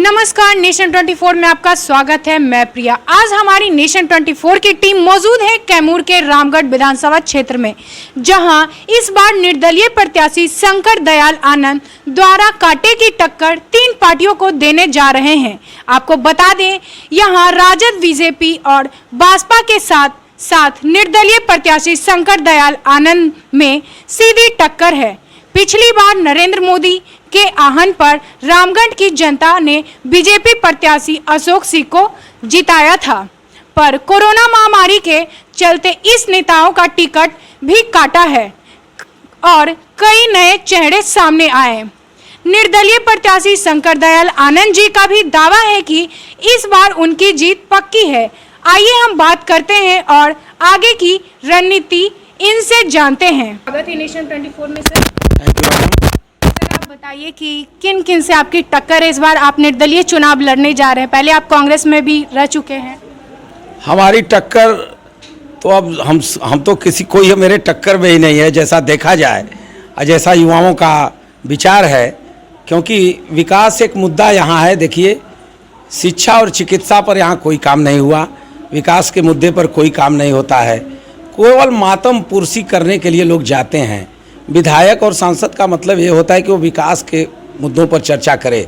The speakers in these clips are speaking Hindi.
नमस्कार, नेशन 24 में आपका स्वागत है। मैं प्रिया। आज हमारी नेशन 24 की टीम मौजूद है कैमूर के रामगढ़ विधानसभा क्षेत्र में, जहां इस बार निर्दलीय प्रत्याशी शंकर दयाल आनंद द्वारा कांटे की टक्कर 3 पार्टियों को देने जा रहे हैं। आपको बता दें, यहां राजद, बीजेपी और भाजपा के साथ निर्दलीय प्रत्याशी शंकर दयाल आनंद में सीधी टक्कर है। पिछली बार नरेंद्र मोदी के आह्वान पर रामगढ़ की जनता ने बीजेपी प्रत्याशी अशोक सिंह को जिताया था, पर कोरोना महामारी के चलते इस नेताओं का टिकट भी काटा है और कई नए चेहरे सामने आए। निर्दलीय प्रत्याशी शंकर दयाल आनंद जी का भी दावा है कि इस बार उनकी जीत पक्की है। आइए हम बात करते हैं और आगे की रणनीति इनसे जानते हैं। स्वागत है नेशन 24 में सर। आप बताइए कि किन किन से आपकी टक्कर है। इस बार आप निर्दलीय चुनाव लड़ने जा रहे हैं, पहले आप कांग्रेस में भी रह चुके हैं। हमारी टक्कर तो अब हम तो किसी कोई मेरे टक्कर में ही नहीं है, जैसा देखा जाए और जैसा युवाओं का विचार है, क्योंकि विकास एक मुद्दा यहाँ है। देखिए, शिक्षा और चिकित्सा पर यहाँ कोई काम नहीं हुआ, विकास के मुद्दे पर कोई काम नहीं होता है। केवल मातम पुरसी करने के लिए लोग जाते हैं। विधायक और सांसद का मतलब ये होता है कि वो विकास के मुद्दों पर चर्चा करे।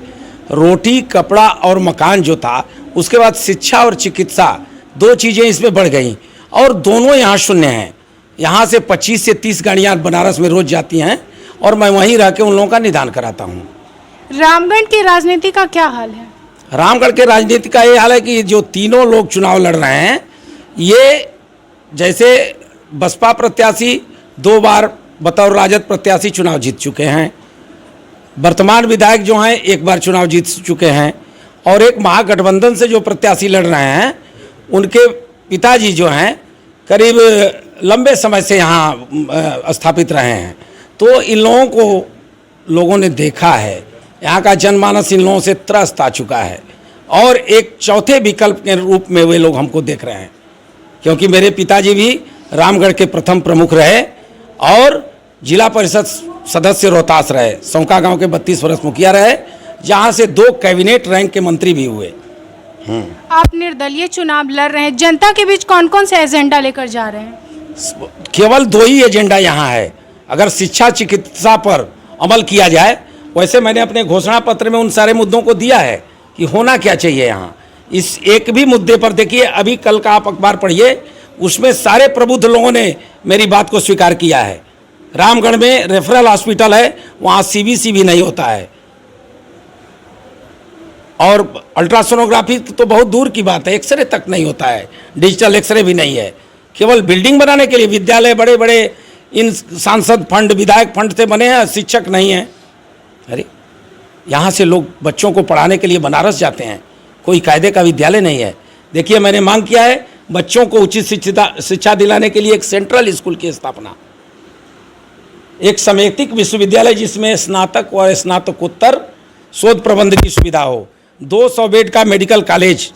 रोटी, कपड़ा और मकान जो था, उसके बाद शिक्षा और चिकित्सा, 2 चीज़ें इसमें बढ़ गई और दोनों यहाँ शून्य हैं। यहाँ से 25 से 30 गाड़ियाँ बनारस में रोज जाती हैं और मैं वहीं रह के उन लोगों का निदान कराता हूँ। रामगढ़ की राजनीति का क्या हाल है? रामगढ़ के राजनीति का ये हाल है कि जो तीनों लोग चुनाव लड़ रहे हैं, ये जैसे बसपा प्रत्याशी 2 बार बतौर राजद प्रत्याशी चुनाव जीत चुके हैं, वर्तमान विधायक जो हैं 1 बार चुनाव जीत चुके हैं, और एक महागठबंधन से जो प्रत्याशी लड़ रहे हैं, उनके पिताजी जो हैं करीब लंबे समय से यहाँ स्थापित रहे हैं। तो इन लोगों को लोगों ने देखा है, यहाँ का जनमानस इन लोगों से त्रस्त आ चुका है और एक चौथे विकल्प के रूप में वे लोग हमको देख रहे हैं, क्योंकि मेरे पिताजी भी रामगढ़ के प्रथम प्रमुख रहे और जिला परिषद सदस्य रोहतास रहे, सौंका गांव के 32 वर्ष मुखिया रहे, जहां से 2 कैबिनेट रैंक के मंत्री भी हुए। आप निर्दलीय चुनाव लड़ रहे हैं, जनता के बीच कौन कौन से एजेंडा लेकर जा रहे हैं? केवल 2 ही एजेंडा यहाँ है। अगर शिक्षा चिकित्सा पर अमल किया जाए, वैसे मैंने अपने घोषणा पत्र में उन सारे मुद्दों को दिया है कि होना क्या चाहिए यहाँ। इस एक भी मुद्दे पर देखिए, अभी कल का आप अखबार पढ़िए, उसमें सारे प्रबुद्ध लोगों ने मेरी बात को स्वीकार किया है। रामगढ़ में रेफरल हॉस्पिटल है, वहाँ सीबीसी भी नहीं होता है, और अल्ट्रासोनोग्राफी तो बहुत दूर की बात है, एक्सरे तक नहीं होता है, डिजिटल एक्सरे भी नहीं है। केवल बिल्डिंग बनाने के लिए विद्यालय बड़े बड़े इन सांसद फंड, विधायक फंड से बने हैं, शिक्षक नहीं हैं। अरे यहाँ से लोग बच्चों को पढ़ाने के लिए बनारस जाते हैं, कोई कायदे का विद्यालय नहीं है। देखिए, मैंने मांग किया है बच्चों को उचित शिक्षा दिलाने के लिए एक सेंट्रल स्कूल की स्थापना, एक समेकित विश्वविद्यालय जिसमें स्नातक और स्नातकोत्तर शोध प्रबंध की सुविधा हो, 200 बेड का मेडिकल कॉलेज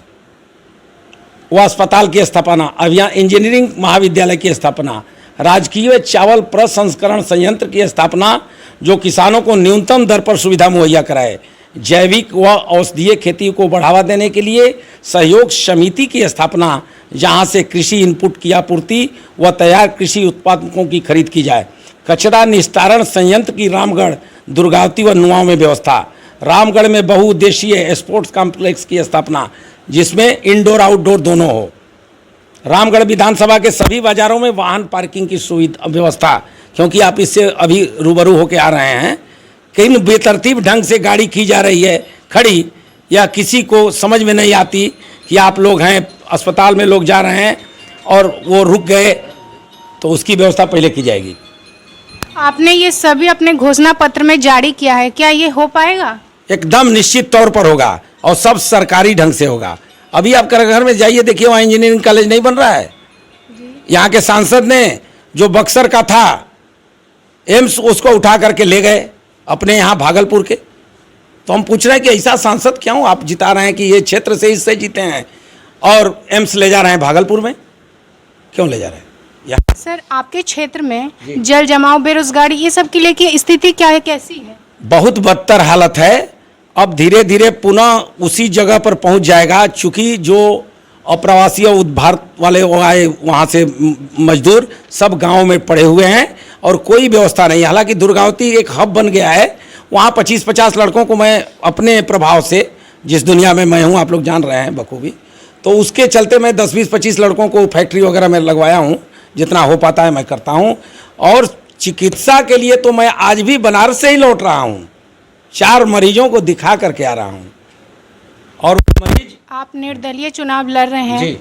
व अस्पताल की स्थापना, अभियान इंजीनियरिंग महाविद्यालय की स्थापना, राजकीय चावल प्रसंस्करण संयंत्र की स्थापना जो किसानों को न्यूनतम दर पर सुविधा मुहैया कराए, जैविक व औषधीय खेती को बढ़ावा देने के लिए सहयोग समिति की स्थापना, जहां से कृषि इनपुट की आपूर्ति व तैयार कृषि उत्पादों की खरीद की जाए, कचरा निस्तारण संयंत्र की रामगढ़, दुर्गावती व नुआओं में व्यवस्था, रामगढ़ में बहुउद्देशीय स्पोर्ट्स कॉम्प्लेक्स की स्थापना जिसमें इंडोर आउटडोर दोनों हो, रामगढ़ विधानसभा के सभी बाजारों में वाहन पार्किंग की सुविधा व्यवस्था, क्योंकि आप इससे अभी रूबरू होकर आ रहे हैं, कहीं बेतरतीब ढंग से गाड़ी की जा रही है खड़ी, या किसी को समझ में नहीं आती कि आप लोग हैं, अस्पताल में लोग जा रहे हैं और वो रुक गए, तो उसकी व्यवस्था पहले की जाएगी। आपने ये सभी अपने घोषणा पत्र में जारी किया है, क्या ये हो पाएगा? एकदम निश्चित तौर पर होगा और सब सरकारी ढंग से होगा। अभी आप घर में जाइए, देखिए वहाँ इंजीनियरिंग कॉलेज नहीं बन रहा है। यहाँ के सांसद ने जो बक्सर का था एम्स, उसको उठा करके ले गए अपने यहाँ भागलपुर के। तो हम पूछ रहे हैं कि ऐसा सांसद क्यों आप जिता रहे हैं कि ये क्षेत्र से इससे जीते हैं और एम्स ले जा रहे हैं भागलपुर में, क्यों ले जा रहे हैं? सर, आपके क्षेत्र में जल जमाव, बेरोजगारी, ये सब के लिए की स्थिति क्या है, कैसी है? बहुत बदतर हालत है अब धीरे धीरे पुनः उसी जगह पर पहुंच जाएगा, चूंकि जो अप्रवासी और भारत वाले वो आए वहाँ से मजदूर सब गांव में पड़े हुए हैं और कोई व्यवस्था नहीं। हालांकि दुर्गावती एक हब बन गया है, वहाँ 25-50 लड़कों को मैं अपने प्रभाव से, जिस दुनिया में मैं हूँ आप लोग जान रहे हैं बखूबी, तो उसके चलते मैं 10-20-25 लड़कों को फैक्ट्री वगैरह में लगवाया हूँ। जितना हो पाता है मैं करता हूँ। और चिकित्सा के लिए तो मैं आज भी बनारस से ही लौट रहा हूँ, 4 मरीजों को दिखा करके आ रहा हूँ। और मरीज, आप निर्दलीय चुनाव लड़ रहे हैं, जी।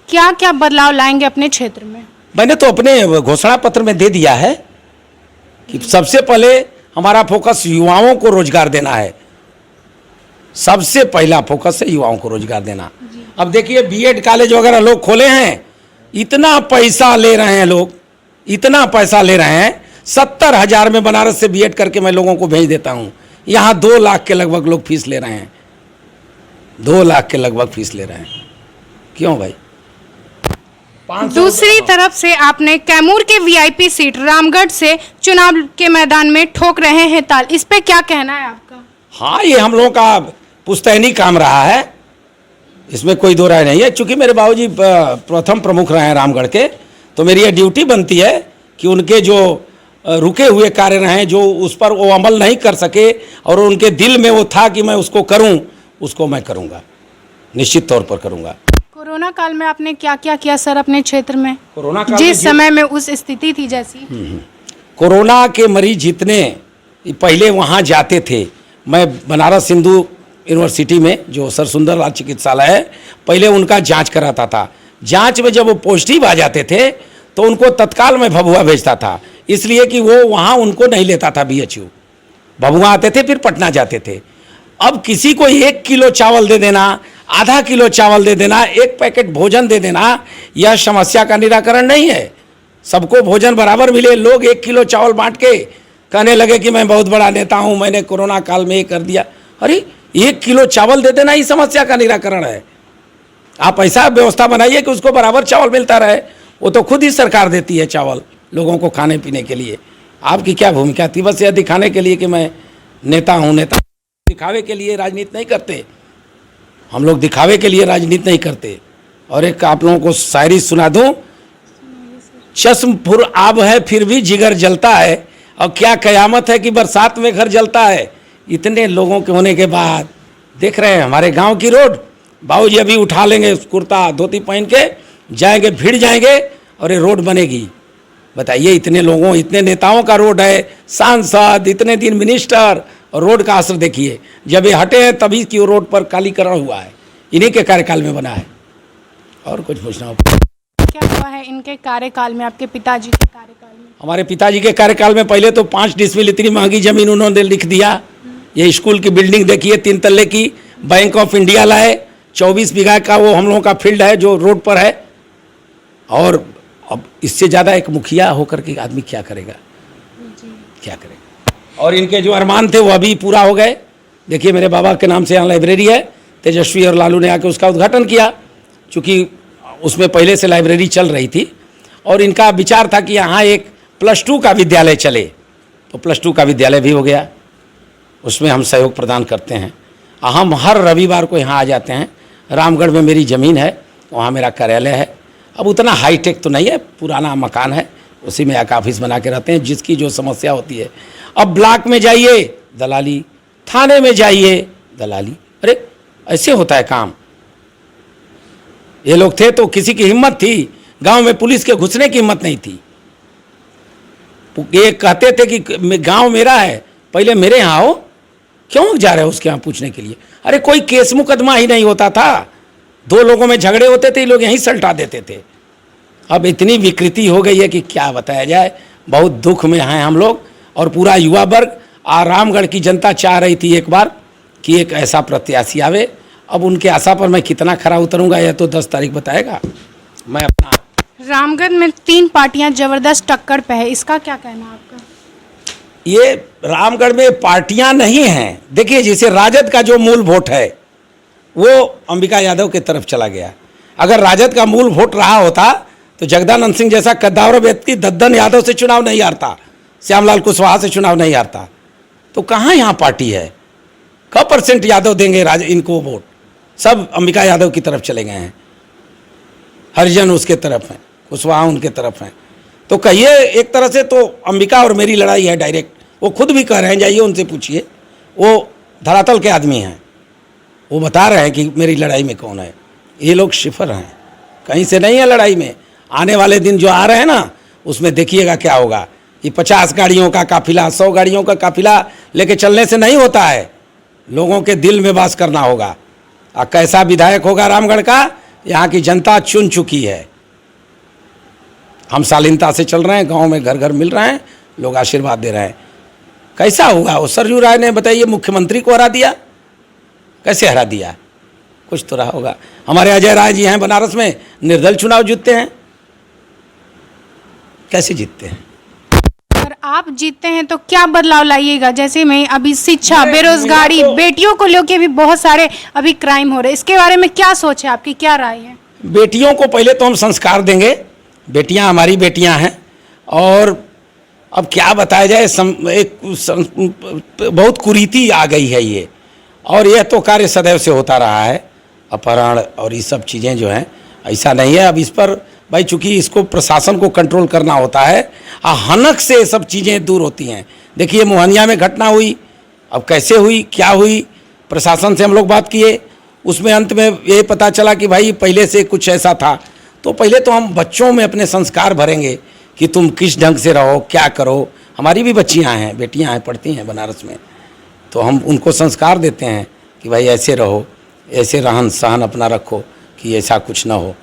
क्या क्या बदलाव लाएंगे अपने क्षेत्र में? मैंने तो अपने घोषणा पत्र में दे दिया है कि सबसे पहले हमारा फोकस युवाओं को रोजगार देना है। सबसे पहला फोकस है युवाओं को रोजगार देना। अब देखिए बीएड कॉलेज वगैरह लोग खोले हैं, इतना पैसा ले रहे हैं लोग, इतना पैसा ले रहे हैं। 70,000 में बनारस से बीएड करके मैं लोगों को भेज देता हूँ। यहाँ 2 लाख के लगभग लोग फीस ले रहे हैं, 2 लाख के लगभग फीस ले रहे हैं। क्यों भाई? दूसरी तरफ से आपने कैमूर के वीआईपी सीट रामगढ़ से चुनाव के मैदान में ठोक रहे हैं ताल, इस पे क्या कहना है आपका? हाँ, ये हम लोगों का पुश्तैनी काम रहा है, इसमें कोई दो राय नहीं है। चूंकि मेरे बाबूजी प्रथम प्रमुख रहे हैं रामगढ़ के, तो मेरी ये ड्यूटी बनती है कि उनके जो रुके हुए कार्य रहे, जो उस पर वो अमल नहीं कर सके और उनके दिल में वो था कि मैं उसको करूं, उसको मैं करूंगा, निश्चित तौर पर करूंगा। कोरोना काल में आपने क्या क्या किया सर अपने क्षेत्र में? कोरोना काल जिस समय में उस स्थिति थी जैसी, कोरोना के मरीज जितने पहले वहाँ जाते थे, मैं बनारस हिंदू यूनिवर्सिटी में जो सर सुंदरलाल चिकित्सालय है, पहले उनका जांच कराता था। जांच में जब वो पॉजिटिव आ जाते थे तो उनको तत्काल में भभुआ भेजता था, इसलिए कि वो वहाँ उनको नहीं लेता था बीएचयू। भभुआ आते थे फिर पटना जाते थे। अब किसी को 1 किलो चावल दे देना, आधा किलो चावल दे देना, 1 पैकेट भोजन दे देना, यह समस्या का निराकरण नहीं है। सबको भोजन बराबर मिले। लोग 1 किलो चावल बांट के कहने लगे कि मैं बहुत बड़ा नेता हूँ, मैंने कोरोना काल में ये कर दिया। अरे 1 किलो चावल दे देना ही समस्या का निराकरण है। आप ऐसा व्यवस्था बनाइए कि उसको बराबर चावल मिलता रहे। वो तो खुद ही सरकार देती है चावल लोगों को खाने पीने के लिए। आपकी क्या भूमिका थी? बस यह दिखाने के लिए कि मैं नेता हूँ। नेता दिखावे के लिए राजनीति नहीं करते, हम लोग दिखावे के लिए राजनीति नहीं करते। और एक आप लोगों को शायरी सुना दूं, चश्म फुर आब है फिर भी जिगर जलता है, और क्या कयामत है कि बरसात में घर जलता है। इतने लोगों के होने के बाद देख रहे हैं हमारे गांव की रोड, बाबूजी अभी उठा लेंगे कुर्ता धोती पहन के जाएंगे, भिड़ जाएंगे और ये रोड बनेगी। बताइए, इतने लोगों, इतने नेताओं का रोड है, सांसद, इतने दिन मिनिस्टर, और रोड का असर देखिए। जब ये हटे हैं तभी की रोड पर कालीकरण हुआ है, इन्हीं के कार्यकाल में बना है। और कुछ पूछना हो? क्या हुआ है इनके कार्यकाल में, आपके पिताजी के कार्यकाल में? हमारे पिताजी के कार्यकाल में पहले तो 5 डिसमिल इतनी महंगी जमीन उन्होंने लिख दिया। ये स्कूल की बिल्डिंग देखिए 3 तल्ले की, बैंक ऑफ इंडिया लाए, 24 बीघा का वो हम लोगों का फील्ड है जो रोड पर है। और अब इससे ज़्यादा एक मुखिया होकर के आदमी क्या करेगा, क्या करेगा? और इनके जो अरमान थे वो अभी पूरा हो गए। देखिए मेरे बाबा के नाम से यहाँ लाइब्रेरी है, तेजस्वी और लालू ने आके उसका उद्घाटन किया, चूँकि उसमें पहले से लाइब्रेरी चल रही थी। और इनका विचार था कि यहाँ एक +2 का विद्यालय चले, तो +2 का विद्यालय भी हो गया। उसमें हम सहयोग प्रदान करते हैं। हम हर रविवार को यहाँ आ जाते हैं। रामगढ़ में मेरी ज़मीन है, वहाँ मेरा कार्यालय है। अब उतना हाईटेक तो नहीं है, पुराना मकान है, उसी में एक ऑफिस बना के रहते हैं। जिसकी जो समस्या होती है, अब ब्लॉक में जाइए दलाली, थाने में जाइए दलाली। अरे ऐसे होता है काम। ये लोग थे तो किसी की हिम्मत थी, गांव में पुलिस के घुसने की हिम्मत नहीं थी। ये कहते थे कि गांव मेरा है, पहले मेरे यहाँ आओ, क्यों जा रहे हो उसके यहाँ पूछने के लिए? अरे कोई केस मुकदमा ही नहीं होता था, 2 लोगों में झगड़े होते थे, लोग यहीं सलटा देते थे। अब इतनी विकृति हो गई है कि क्या बताया जाए। बहुत दुख में हैं हम लोग और पूरा युवा वर्ग। रामगढ़ की जनता चाह रही थी एक बार कि एक ऐसा प्रत्याशी आवे। अब उनके आशा पर मैं कितना खरा उतरूंगा यह तो 10 तारीख बताएगा। मैं अपना रामगढ़ में 3 पार्टियां जबरदस्त टक्कर पे है, इसका क्या कहना है आपका? ये रामगढ़ में पार्टियां नहीं हैं। देखिए, जैसे राजद का जो मूल वोट है वो अंबिका यादव की तरफ चला गया। अगर राजद का मूल वोट रहा होता तो जगदानंद सिंह जैसा कद्दावर व्यक्ति दद्दन यादव से चुनाव नहीं हारता, श्यामलाल कुशवाहा से चुनाव नहीं हारता। तो कहाँ यहाँ पार्टी है? कब % यादव देंगे इनको वोट? सब अंबिका यादव की तरफ चले गए हैं, हरिजन उसके तरफ हैं, कुशवाहा उनके तरफ हैं। तो कहिए एक तरह से तो अंबिका और मेरी लड़ाई है डायरेक्ट। वो खुद भी कह रहे हैं, जाइए उनसे पूछिए, वो धरातल के आदमी हैं, वो बता रहे हैं कि मेरी लड़ाई में कौन है। ये लोग शिफर हैं, कहीं से नहीं है लड़ाई में। आने वाले दिन जो आ रहे हैं ना, उसमें देखिएगा क्या होगा। ये 50 गाड़ियों का काफिला, 100 गाड़ियों का काफिला लेके चलने से नहीं होता है, लोगों के दिल में वास करना होगा। और कैसा विधायक होगा रामगढ़ का, यहाँ की जनता चुन चुकी है। हम शालीनता से चल रहे हैं, गांव में घर घर मिल रहे हैं, लोग आशीर्वाद दे रहे हैं। कैसा होगा? वो सरजू राय ने बताइए मुख्यमंत्री को हरा दिया, कैसे हरा दिया? कुछ तो रहा होगा। हमारे अजय राय जी हैं बनारस में, निर्दल चुनाव जीतते हैं, कैसे जीतते हैं? अगर आप जीतते हैं तो क्या बदलाव लाइएगा? जैसे में अभी शिक्षा, बेरोजगारी, बेटियों को लेकर भी बहुत सारे अभी क्राइम हो रहे हैं, इसके बारे में क्या सोच है आपकी, क्या राय है? बेटियों को पहले तो हम संस्कार देंगे, बेटियां हमारी बेटियां हैं। और अब क्या बताया जाए, बहुत कुरीति आ गई है ये, और यह तो कार्य सदैव से होता रहा है। अपहरण और ये सब चीज़ें जो हैं, ऐसा नहीं है। अब इस पर भाई चूँकि इसको प्रशासन को कंट्रोल करना होता है, हनक से सब चीज़ें दूर होती हैं। देखिए मोहनिया में घटना हुई, अब कैसे हुई, क्या हुई, प्रशासन से हम लोग बात किए, उसमें अंत में ये पता चला कि भाई पहले से कुछ ऐसा था। तो पहले तो हम बच्चों में अपने संस्कार भरेंगे कि तुम किस ढंग से रहो, क्या करो। हमारी भी बच्चियां हैं, बेटियां हैं, पढ़ती हैं बनारस में, तो हम उनको संस्कार देते हैं कि भाई ऐसे रहो, ऐसे रहन सहन अपना रखो कि ऐसा कुछ ना हो।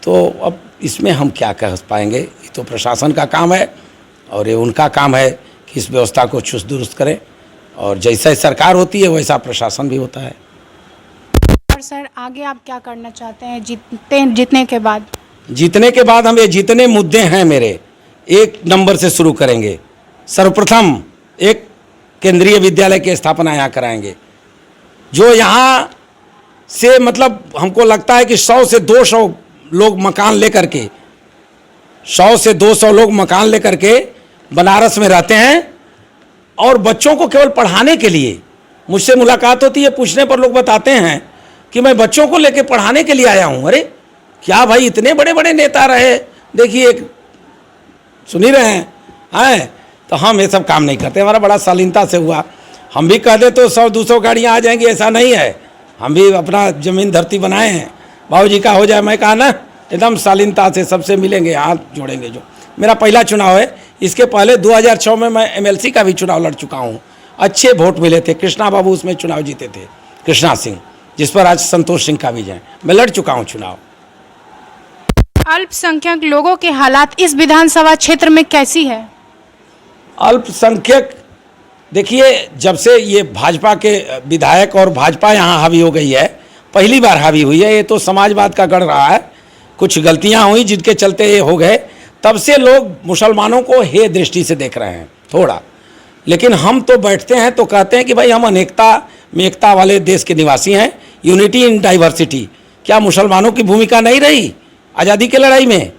तो अब इसमें हम क्या कह पाएंगे, ये तो प्रशासन का काम है और ये उनका काम है कि इस व्यवस्था को चुस्त दुरुस्त करें, और जैसा सरकार होती है वैसा प्रशासन भी होता है। और सर आगे आप क्या करना चाहते हैं जीतने के बाद? जीतने के बाद हम ये जितने मुद्दे हैं मेरे, एक नंबर से शुरू करेंगे। सर्वप्रथम एक केंद्रीय विद्यालय की स्थापना यहाँ कराएंगे, जो यहाँ से मतलब हमको लगता है कि 100 से 200 लोग मकान लेकर के 100 से 200 लोग मकान लेकर के बनारस में रहते हैं, और बच्चों को केवल पढ़ाने के लिए। मुझसे मुलाकात होती है, पूछने पर लोग बताते हैं कि मैं बच्चों को लेकर पढ़ाने के लिए आया हूँ। अरे क्या भाई, इतने बड़े बड़े नेता रहे, देखिए सुन ही रहे हैं। तो हम ये सब काम नहीं करते, हमारा बड़ा शालीनता से हुआ। हम भी कह दे तो 100-200 गाड़ियाँ आ जाएंगी, ऐसा नहीं है। हम भी अपना ज़मीन धरती बनाए हैं, बाबूजी का हो जाए, मैं कहा ना एकदम शालीनता से सबसे मिलेंगे, हाथ जोड़ेंगे। जो मेरा पहला चुनाव है, इसके पहले 2006 में मैं MLC का भी चुनाव लड़ चुका हूँ, अच्छे वोट मिले थे। कृष्णा बाबू उसमें चुनाव जीते थे, कृष्णा सिंह, जिस पर आज संतोष सिंह का भी है। मैं लड़ चुका हूँ चुनाव। अल्पसंख्यक लोगों के हालात इस विधानसभा क्षेत्र में कैसी है? अल्पसंख्यक, देखिए जब से ये भाजपा के विधायक और भाजपा यहाँ हावी हो गई है, पहली बार हावी हुई है, ये तो समाजवाद का गढ़ रहा है, कुछ गलतियाँ हुई जिनके चलते ये हो गए, तब से लोग मुसलमानों को हे दृष्टि से देख रहे हैं थोड़ा। लेकिन हम तो बैठते हैं तो कहते हैं कि भाई हम अनेकता में एकता वाले देश के निवासी हैं, यूनिटी इन डाइवर्सिटी। क्या मुसलमानों की भूमिका नहीं रही आज़ादी की लड़ाई में?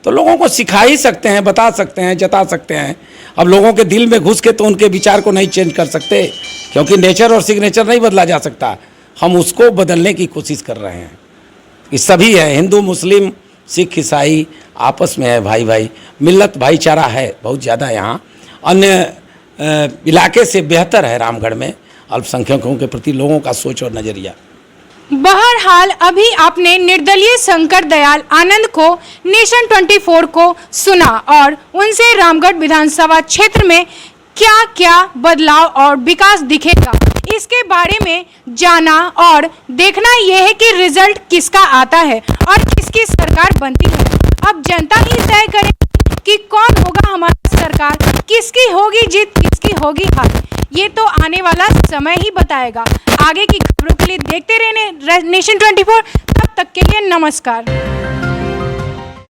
तो लोगों को सिखा ही सकते हैं, बता सकते हैं, जता सकते हैं। अब लोगों के दिल में घुस के तो उनके विचार को नहीं चेंज कर सकते, क्योंकि नेचर और सिग्नेचर नहीं बदला जा सकता। हम उसको बदलने की कोशिश कर रहे हैं। ये सभी है, हिंदू मुस्लिम सिख ईसाई आपस में है, भाई भाई, मिल्लत भाईचारा है बहुत ज़्यादा यहाँ। अन्य इलाके से बेहतर है रामगढ़ में अल्पसंख्यकों के प्रति लोगों का सोच और नज़रिया। बहरहाल अभी आपने निर्दलीय शंकर दयाल आनंद को नेशन 24 को सुना और उनसे रामगढ़ विधानसभा क्षेत्र में क्या क्या बदलाव और विकास दिखेगा इसके बारे में जाना, और देखना यह है कि रिजल्ट किसका आता है और किसकी सरकार बनती है। अब जनता ही तय करे कि कौन होगा हमारा सरकार, किसकी होगी जीत, किसकी होगी हार। ये तो आने वाला समय ही बताएगा। आगे की खबरों के लिए देखते रहने नेशन 24। तब तक के लिए नमस्कार।